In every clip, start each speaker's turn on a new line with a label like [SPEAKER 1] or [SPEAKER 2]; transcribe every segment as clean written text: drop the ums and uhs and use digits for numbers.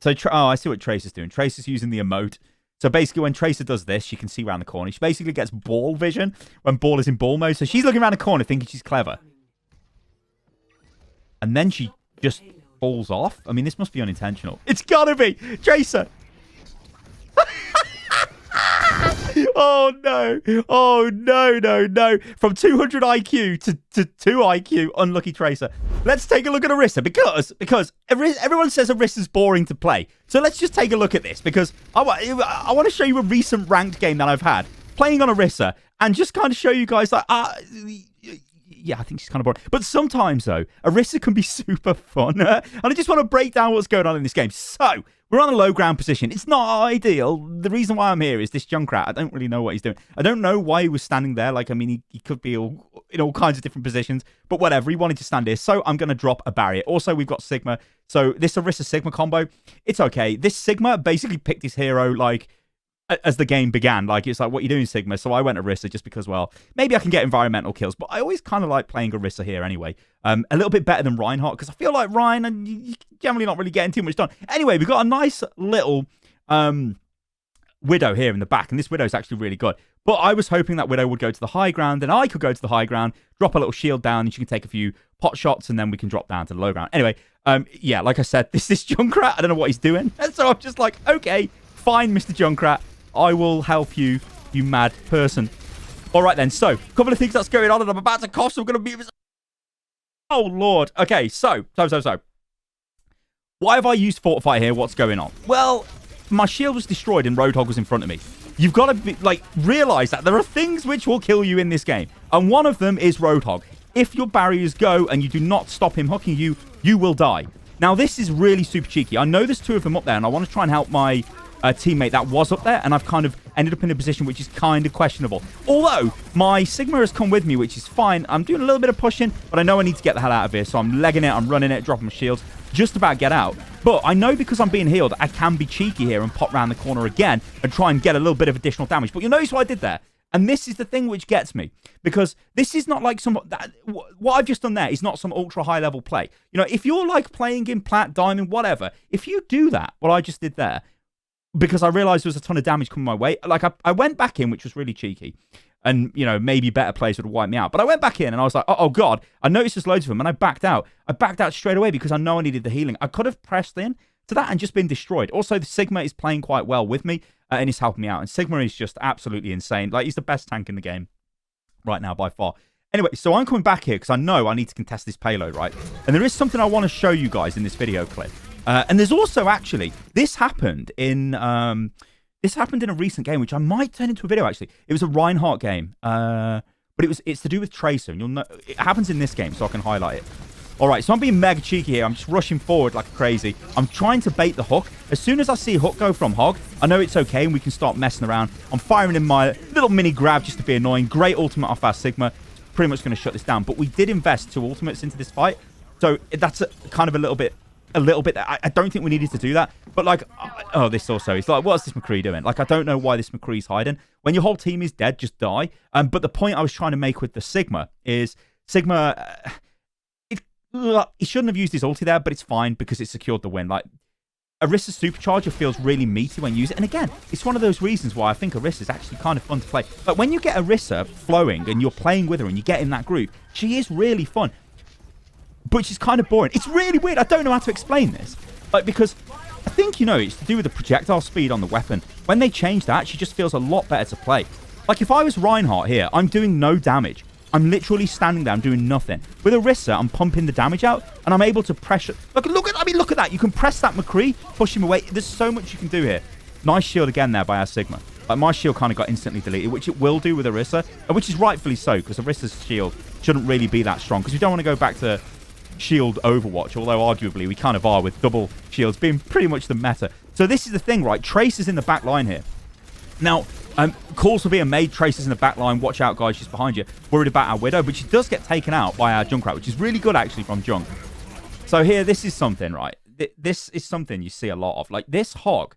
[SPEAKER 1] So, I see what Tracer's doing. Tracer's using the emote. So basically, when Tracer does this, she can see around the corner. She basically gets ball vision when ball is in ball mode. So she's looking around the corner thinking she's clever. And then she just falls off. I mean, this must be unintentional. It's gotta be! Tracer! Oh, no. Oh, no, no, no. From 200 IQ to 2 IQ, unlucky Tracer. Let's take a look at Orisa because everyone says Orisa's boring to play. So let's just take a look at this because I want to show you a recent ranked game that I've had playing on Orisa and just kind of show you guys like, yeah, I think she's kind of boring. But sometimes, though, Orisa can be super fun. And I just want to break down what's going on in this game. So, we're on a low ground position. It's not ideal. The reason why I'm here is this Junkrat. I don't really know what he's doing. I don't know why he was standing there. Like, I mean, he could be in all kinds of different positions. But whatever, he wanted to stand here. So, I'm going to drop a barrier. Also, we've got Sigma. So, this Orisa Sigma combo, it's okay. This Sigma basically picked his hero, like, as the game began. Like, it's like, what are you doing, Sigma? So I went Orisa just because, well, maybe I can get environmental kills. But I always kind of like playing Orisa here anyway. A little bit better than Reinhardt because I feel like Ryan, and you generally not really getting too much done. Anyway, we've got a nice little Widow here in the back. And this Widow is actually really good. But I was hoping that Widow would go to the high ground. And I could go to the high ground, drop a little shield down, and she can take a few pot shots. And then we can drop down to the low ground. Anyway, yeah, like I said, this Junkrat, I don't know what he's doing. And so I'm just like, okay, fine, Mr. Junkrat. I will help you, you mad person. All right, then. So, a couple of things that's going on, and I'm about to cough, so I'm going to be... Oh, Lord. Okay, so. Why have I used Fortify here? What's going on? Well, my shield was destroyed and Roadhog was in front of me. You've got to, realize that there are things which will kill you in this game. And one of them is Roadhog. If your barriers go and you do not stop him hooking you, you will die. Now, this is really super cheeky. I know there's two of them up there, and I want to try and help my... teammate that was up there, and I've kind of ended up in a position which is kind of questionable. Although, my Sigma has come with me, which is fine. I'm doing a little bit of pushing, but I know I need to get the hell out of here, so I'm legging it, I'm running it, dropping my shields, just about get out. But I know because I'm being healed, I can be cheeky here and pop round the corner again and try and get a little bit of additional damage. But you'll notice what I did there. And this is the thing which gets me, because this is not like what I've just done there is not some ultra high level play. You know, if you're like playing in plat, diamond, whatever, if you do that, what I just did there, because I realized there was a ton of damage coming my way. Like, I went back in, which was really cheeky. And, you know, maybe better players would have wiped me out. But I went back in and I was like, oh, God. I noticed there's loads of them. And I backed out. I backed out straight away because I know I needed the healing. I could have pressed in to that and just been destroyed. Also, the Sigma is playing quite well with me. And he's helping me out. And Sigma is just absolutely insane. Like, he's the best tank in the game right now by far. Anyway, so I'm coming back here because I know I need to contest this payload, right? And there is something I want to show you guys in this video clip. And there's also actually, this happened in a recent game, which I might turn into a video, actually. It was a Reinhardt game, but it's to do with Tracer, and you'll know, it happens in this game, so I can highlight it. All right, so I'm being mega cheeky here. I'm just rushing forward like crazy. I'm trying to bait the hook. As soon as I see a hook go from Hog, I know it's okay, and we can start messing around. I'm firing in my little mini grab just to be annoying. Great ultimate off our Sigma. Pretty much going to shut this down, but we did invest 2 ultimates into this fight, so that's kind of a little bit. I don't think we needed to do that. But, like, oh, this also is like, what's this McCree doing? Like, I don't know why this McCree's hiding. When your whole team is dead, just die. But the point I was trying to make with the Sigma is Sigma, he shouldn't have used his ulti there, but it's fine because it secured the win. Like, Orisa's Supercharger feels really meaty when you use it. And again, it's one of those reasons why I think Orisa is actually kind of fun to play. Like, when you get Orisa flowing and you're playing with her and you get in that group, she is really fun. But she's kind of boring. It's really weird. I don't know how to explain this. Like, because I think, you know, it's to do with the projectile speed on the weapon. When they change that, she just feels a lot better to play. Like, if I was Reinhardt here, I'm doing no damage. I'm literally standing there. I'm doing nothing. With Orisa, I'm pumping the damage out, and I'm able to pressure. Look at that. You can press that McCree, push him away. There's so much you can do here. Nice shield again there by our Sigma. Like, my shield kind of got instantly deleted, which it will do with Orisa, which is rightfully so, because Orisa's shield shouldn't really be that strong, because we don't want to go back to shield Overwatch, although arguably we kind of are, with double shields being pretty much the meta. So this is the thing, right? Tracer's in the back line here. Now, calls for being made. Tracer's in the back line. Watch out, guys. She's behind you. Worried about our Widow, but she does get taken out by our Junkrat, which is really good, actually, from Junk. So here, this is something, right? This is something you see a lot of. Like, this Hog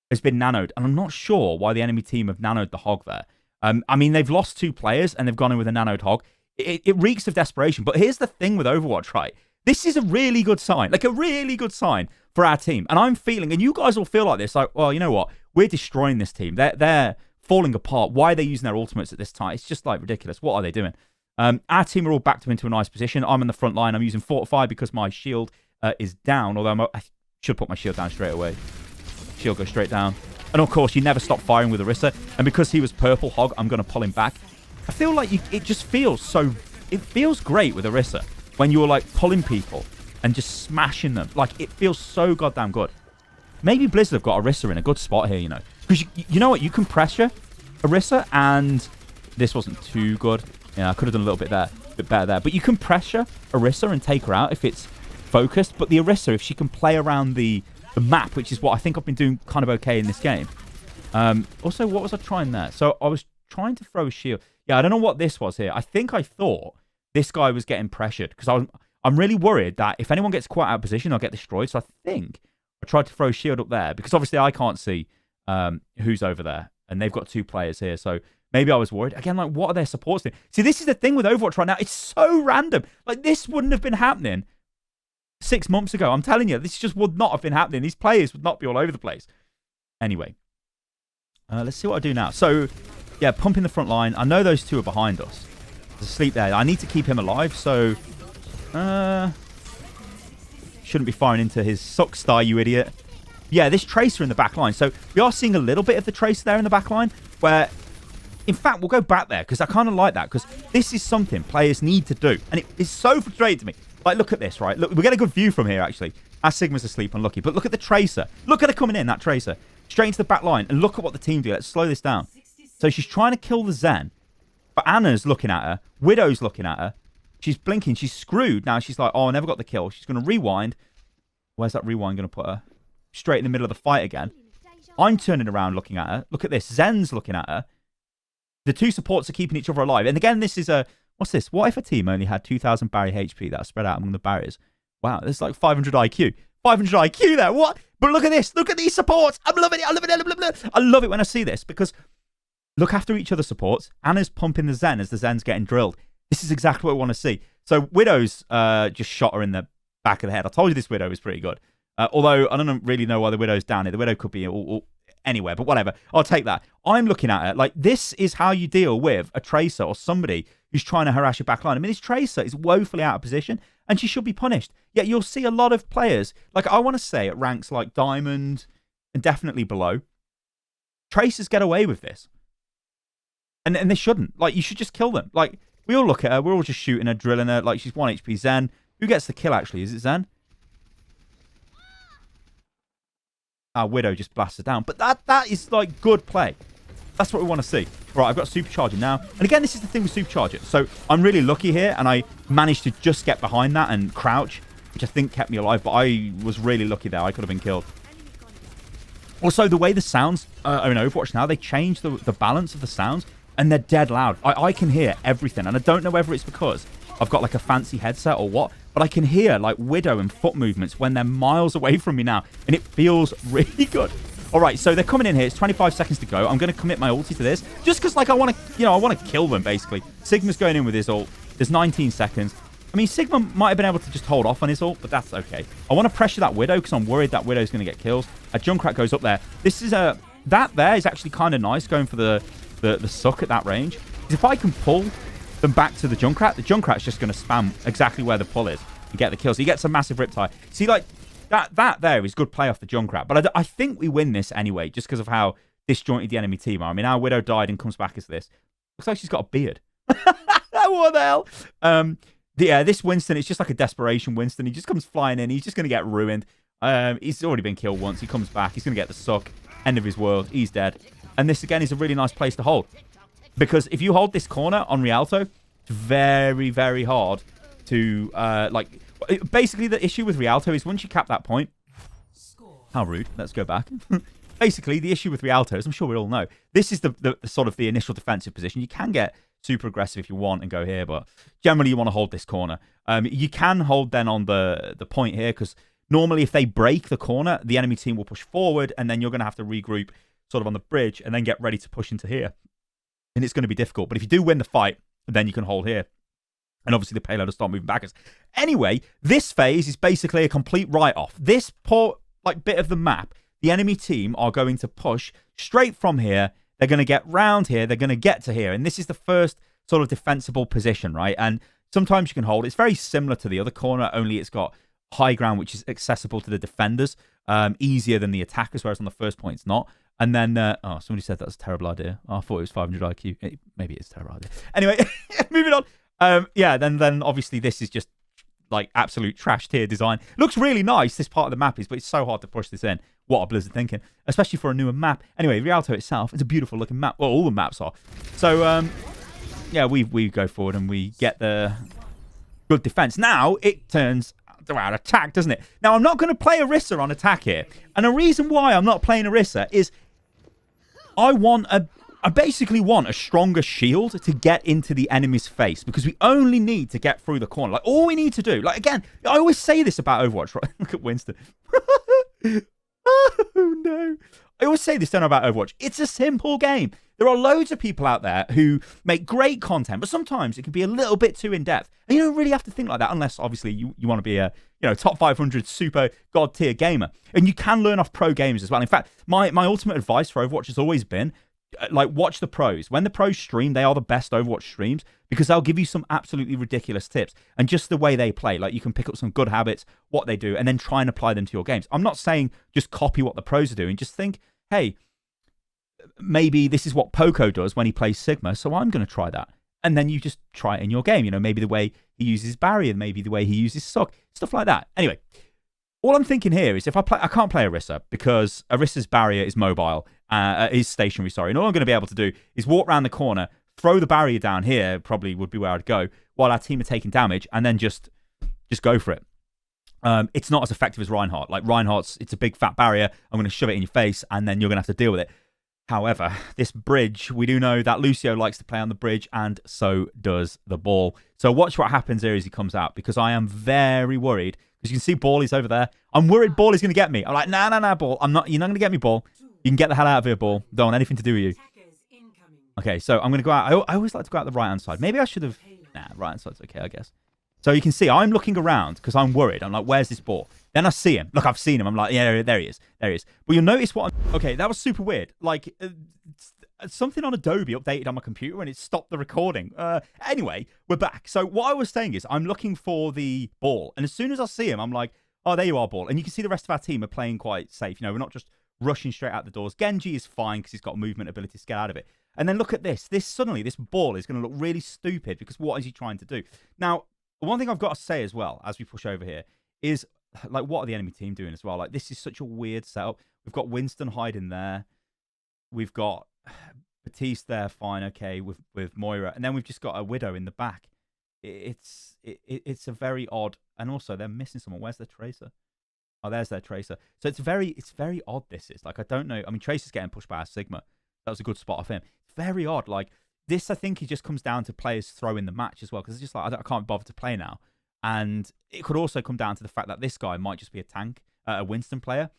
[SPEAKER 1] has been nanoed, and I'm not sure why the enemy team have nanoed the Hog there. I mean, they've lost 2 players, and they've gone in with a nanoed Hog. It reeks of desperation. But here's the thing with Overwatch, right? This is a really good sign, like a really good sign for our team. And I'm feeling, and you guys will feel like this, like, well, you know what? We're destroying this team. They're falling apart. Why are they using their ultimates at this time? It's just like ridiculous. What are they doing? Our team are all backed up into a nice position. I'm in the front line. I'm using Fortify because my shield is down, although I should put my shield down straight away. Shield goes straight down. And of course, you never stop firing with Orisa. And because he was purple hog, I'm going to pull him back. I feel like it just feels so... It feels great with Orisa when you're like pulling people and just smashing them. Like, it feels so goddamn good. Maybe Blizzard have got Orisa in a good spot here, you know. Because you know what? You can pressure Orisa, and this wasn't too good. Yeah, I could have done a little bit better there. But you can pressure Orisa and take her out if it's focused. But the Orisa, if she can play around the map, which is what I think I've been doing kind of okay in this game. Also, what was I trying there? So I was trying to throw a shield. Yeah, I don't know what this was here. I thought this guy was getting pressured because I'm really worried that if anyone gets quite out of position, I'll get destroyed. So I think I tried to throw a shield up there because obviously I can't see who's over there. And they've got 2 players here. So maybe I was worried. Again, like, what are their supports doing? See, this is the thing with Overwatch right now. It's so random. Like, this wouldn't have been happening 6 months ago. I'm telling you, this just would not have been happening. These players would not be all over the place. Anyway, let's see what I do now. So, yeah, pumping the front line. I know those 2 are behind us. There's a sleep there. I need to keep him alive, so... shouldn't be firing into his suck star, you idiot. Yeah, this Tracer in the back line. So, we are seeing a little bit of the Tracer there in the back line, where... In fact, we'll go back there, because I kind of like that, because this is something players need to do. And it is so frustrating to me. Like, look at this, right? Look, we get a good view from here, actually. Our Sigma's asleep, unlucky. But look at the Tracer. Look at her coming in, that Tracer. Straight into the back line. And look at what the team do. Let's slow this down. So she's trying to kill the Zen. But Anna's looking at her. Widow's looking at her. She's blinking. She's screwed. Now she's like, oh, I never got the kill. She's going to rewind. Where's that rewind going to put her? Straight in the middle of the fight again. I'm turning around looking at her. Look at this. Zen's looking at her. The 2 supports are keeping each other alive. And again, this is a... What's this? What if a team only had 2,000 barrier HP that are spread out among the barriers? Wow, there's like 500 IQ. 500 IQ there. What? But look at this. Look at these supports. I'm loving it. I love it. I love it when I see this because look after each other's supports. Anna's pumping the Zen as the Zen's getting drilled. This is exactly what I want to see. So Widow's just shot her in the back of the head. I told you this Widow is pretty good. Although I don't really know why the Widow's down here. The Widow could be anywhere, but whatever. I'll take that. I'm looking at it like this is how you deal with a Tracer or somebody who's trying to harass your back line. I mean, this Tracer is woefully out of position and she should be punished. Yet you'll see a lot of players, like I want to say at ranks like Diamond and definitely below, Tracers get away with this. And they shouldn't. Like, you should just kill them. Like, we all look at her. We're all just shooting her, drilling her. Like, she's 1 HP Zen. Who gets the kill, actually? Is it Zen? Our Widow just blasts her down. But that is, like, good play. That's what we want to see. Right, I've got Supercharger now. And again, this is the thing with Supercharger. So I'm really lucky here, and I managed to just get behind that and crouch, which I think kept me alive. But I was really lucky there. I could have been killed. Also, the way the sounds are in Overwatch now, they change the balance of the sounds, and they're dead loud. I can hear everything, and I don't know whether it's because I've got, like, a fancy headset or what, but I can hear, like, Widow and foot movements when they're miles away from me now, and it feels really good. All right, so they're coming in here. It's 25 seconds to go. I'm going to commit my ulti to this, just because, like, I want to, I want to kill them, basically. Sigma's going in with his ult. There's 19 seconds. I mean, Sigma might have been able to just hold off on his ult, but that's okay. I want to pressure that Widow because I'm worried that Widow's going to get kills. A Junkrat goes up there. This is a... That there is actually kind of nice going for the suck at that range. Because if I can pull them back to the Junkrat's just going to spam exactly where the pull is and get the kills. So he gets a massive Riptide. See, like, that there is good play off the Junkrat. But I think we win this anyway, just because of how disjointed the enemy team are. I mean, our Widow died and comes back as this. Looks like she's got a beard. What the hell? Yeah, this Winston, it's just like a desperation Winston. He just comes flying in. He's just going to get ruined. He's already been killed once. He comes back. He's going to get the suck. End of his world. He's dead. And this, again, is a really nice place to hold. Because if you hold this corner on Rialto, it's very, very hard to, like... Basically, the issue with Rialto is once you cap that point... How rude. Let's go back. Basically, the issue with Rialto, as I'm sure we all know, this is the sort of the initial defensive position. You can get super aggressive if you want and go here, but generally you want to hold this corner. You can hold then on the point here, because normally if they break the corner, the enemy team will push forward, and then you're going to have to regroup sort of on the bridge and then get ready to push into here. And it's going to be difficult. But if you do win the fight, then you can hold here. And obviously the payload will start moving backwards. Anyway, this phase is basically a complete write-off. This poor bit of the map, the enemy team are going to push straight from here. They're going to get round here. They're going to get to here. And this is the first sort of defensible position, right? And sometimes you can hold. It's very similar to the other corner, only it's got high ground, which is accessible to the defenders, easier than the attackers, whereas on the first point it's not. And then, somebody said that was a terrible idea. Oh, I thought it was 500 IQ. Maybe it's a terrible idea. Anyway, moving on. Then obviously this is just like absolute trash tier design. Looks really nice, this part of the map is, but it's so hard to push this in. What are Blizzard thinking? Especially for a newer map. Anyway, Rialto itself is a beautiful looking map. Well, all the maps are. So, we go forward and we get the good defense. Now, it turns around attack, doesn't it? Now, I'm not going to play Orisa on attack here. And the reason why I'm not playing Orisa is I basically want a stronger shield to get into the enemy's face because we only need to get through the corner. Like, all we need to do, like, again, I always say this about Overwatch, right? Look at Winston. Oh, no. I always say this about Overwatch. It's a simple game. There are loads of people out there who make great content, but sometimes it can be a little bit too in-depth. And you don't really have to think like that unless, obviously, you want to be a top 500 super god-tier gamer. And you can learn off pro games as well. In fact, my ultimate advice for Overwatch has always been, watch the pros. When the pros stream, they are the best Overwatch streams because they'll give you some absolutely ridiculous tips. And just the way they play, like you can pick up some good habits, what they do, and then try and apply them to your games. I'm not saying just copy what the pros are doing. Just think, hey, maybe this is what Poco does when he plays Sigma, so I'm going to try that. And then you just try it in your game. Maybe the way he uses barrier, maybe the way he uses sock, stuff like that. Anyway, all I'm thinking here is I can't play Orisa because Orisa's barrier is mobile, is stationary, sorry. And all I'm going to be able to do is walk around the corner, throw the barrier down here, probably would be where I'd go, while our team are taking damage, and then just go for it. It's not as effective as Reinhardt. Like Reinhardt's, it's a big fat barrier. I'm going to shove it in your face, and then you're going to have to deal with it. However, this bridge, we do know that Lucio likes to play on the bridge, and so does the ball. So watch what happens here as he comes out, because I am very worried. Because you can see Ball is over there. I'm worried Ball is going to get me. I'm like, nah, Ball. You're not going to get me, Ball. You can get the hell out of here, Ball. Don't want anything to do with you. Okay, so I'm going to go out. I always like to go out the right-hand side. Maybe I should have... Nah, right-hand side's okay, I guess. So you can see I'm looking around because I'm worried. I'm like, where's this Ball? Then I see him. Look, I've seen him. I'm like, yeah, there he is. There he is. But you'll notice what... Okay, that was super weird. Like, something on Adobe updated on my computer and it stopped the recording. Anyway, we're back. So what I was saying is I'm looking for the Ball. And as soon as I see him, I'm like, oh, there you are, Ball. And you can see the rest of our team are playing quite safe. We're not just rushing straight out the doors. Genji is fine because he's got movement ability to get out of it. And then look at this. Suddenly, this Ball is going to look really stupid because what is he trying to do? Now, one thing I've got to say as well, as we push over here, is, like, what are the enemy team doing as well? Like, this is such a weird setup. We've got Winston hiding there. We've got Batiste there, fine, okay, with Moira. And then we've just got a Widow in the back. It's a very odd... And also, they're missing someone. Where's their Tracer? Oh, there's their Tracer. So it's very odd, this is. Like, I don't know. I mean, Tracer's getting pushed by our Sigma. That was a good spot of him. It's very odd. Like, this, I think, it just comes down to players throwing the match as well. Because it's just like, I can't bother to play now. And it could also come down to the fact that this guy might just be a tank, a Winston player,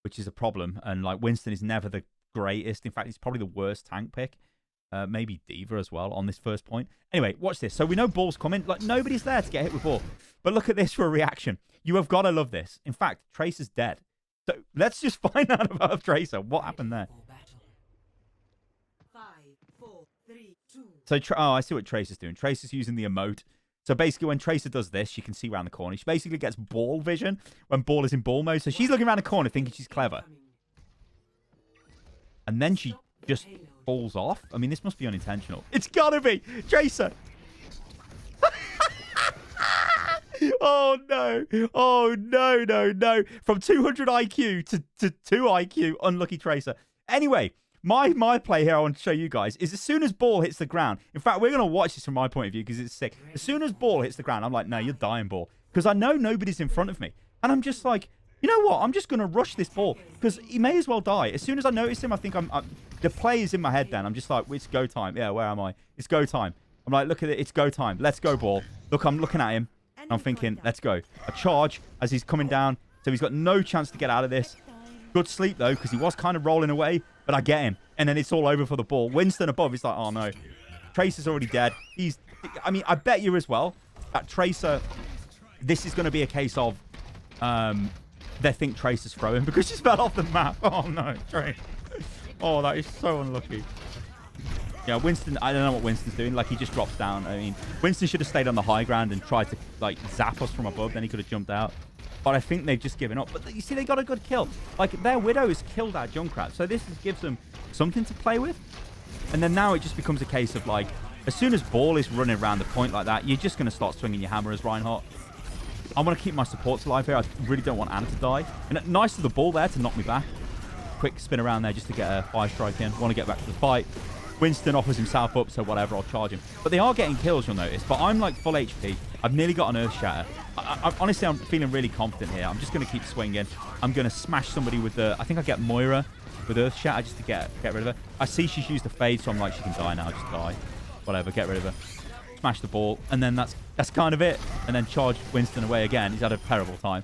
[SPEAKER 1] which is a problem. And, like, Winston is never the greatest. In fact, he's probably the worst tank pick. Maybe Diva as well on this first point. Anyway, watch this. So we know Ball's coming. Like, nobody's there to get hit with Ball. But look at this for a reaction. You have got to love this. In fact, Tracer's dead. So let's just find out about Tracer. What happened there?
[SPEAKER 2] 5, 4, 3, 2.
[SPEAKER 1] So, I see what Tracer's doing. Tracer's using the emote. So basically, when Tracer does this, she can see around the corner. She basically gets Ball vision when Ball is in Ball mode. So she's looking around the corner thinking she's clever. And then she just falls off. I mean, this must be unintentional. It's gotta be! Tracer! Oh, no. Oh, no. From 200 IQ to 2 IQ, unlucky Tracer. Anyway, my play here I want to show you guys is as soon as Ball hits the ground. In fact, we're going to watch this from my point of view because it's sick. As soon as Ball hits the ground, I'm like, no, you're dying, Ball. Because I know nobody's in front of me. And I'm just like, you know what? I'm just going to rush this Ball because he may as well die. As soon as I notice him, I think the play is in my head then. I'm just like, it's go time. Yeah, where am I? It's go time. I'm like, look at it. It's go time. Let's go, Ball. Look, I'm looking at him. I'm thinking, let's go. A charge as he's coming down. So he's got no chance to get out of this. Good sleep, though, because he was kind of rolling away. But I get him. And then it's all over for the Ball. Winston above is like, oh, no. Tracer's already dead. I mean, I bet you as well. That Tracer, this is going to be a case of they think Tracer's throwing because she's fell off the map. Oh, no, Trace. Oh, that is so unlucky. Yeah, Winston, I don't know what Winston's doing. Like, he just drops down. I mean, Winston should have stayed on the high ground and tried to, like, zap us from above. Then he could have jumped out. But I think they've just given up. But you see, they got a good kill. Like, their Widow has killed our Junkrat. So this gives them something to play with. And then now it just becomes a case of, like, as soon as Ball is running around the point like that, you're just going to start swinging your hammer as Reinhardt. I want to keep my supports alive here. I really don't want Anna to die. And nice of the Ball there to knock me back. Quick spin around there just to get a 5-strike in. Want to get back to the fight. Winston offers himself up, so whatever, I'll charge him. But they are getting kills, you'll notice. But I'm like full HP. I've nearly got an Earth Shatter. Honestly, I'm feeling really confident here. I'm just going to keep swinging. I'm going to smash somebody with the... I think I get Moira with Earth Shatter just to get rid of her. I see she's used the Fade, so I'm like, she can die now. Just die. Whatever, get rid of her. Smash the ball. And then that's kind of it. And then charge Winston away again. He's had a terrible time.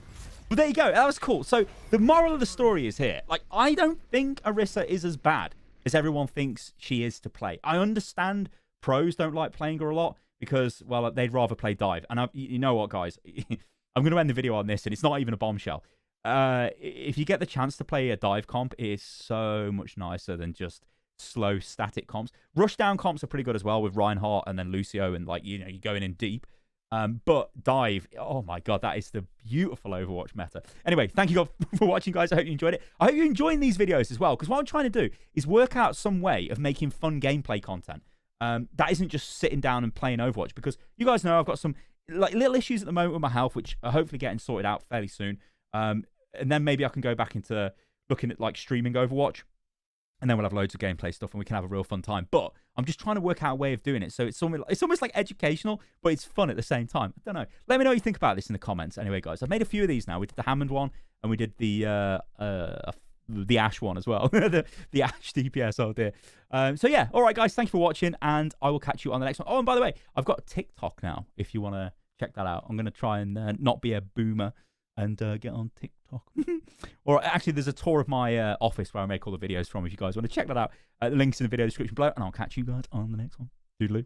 [SPEAKER 1] But there you go. That was cool. So the moral of the story is here. Like, I don't think Orisa is as bad as everyone thinks she is to play. I understand pros don't like playing her a lot because, well, they'd rather play dive. And you know what, guys? I'm going to end the video on this, and it's not even a bombshell. If you get the chance to play a dive comp, it is so much nicer than just slow static comps. Rushdown comps are pretty good as well with Reinhardt and then Lucio, and, like, you know, you're going in deep. But dive, oh my god, that is the beautiful Overwatch meta. Anyway, thank you for watching, guys. I hope you enjoyed it. I hope you're enjoying these videos as well, because what I'm trying to do is work out some way of making fun gameplay content that isn't just sitting down and playing Overwatch, because you guys know I've got some like little issues at the moment with my health, which are hopefully getting sorted out fairly soon. And then maybe I can go back into looking at like streaming Overwatch. And then we'll have loads of gameplay stuff and we can have a real fun time. But I'm just trying to work out a way of doing it. So it's almost like educational, but it's fun at the same time. I don't know. Let me know what you think about this in the comments. Anyway, guys, I've made a few of these now. We did the Hammond one and we did the Ash one as well. the Ash DPS, oh dear. So yeah, all right, guys, thank you for watching and I will catch you on the next one. Oh, and by the way, I've got a TikTok now if you want to check that out. I'm going to try and not be a boomer and get on TikTok. Or actually, there's a tour of my office where I make all the videos from if you guys want to check that out. The link's in the video description below, and I'll catch you guys on the next one. Doodaloo.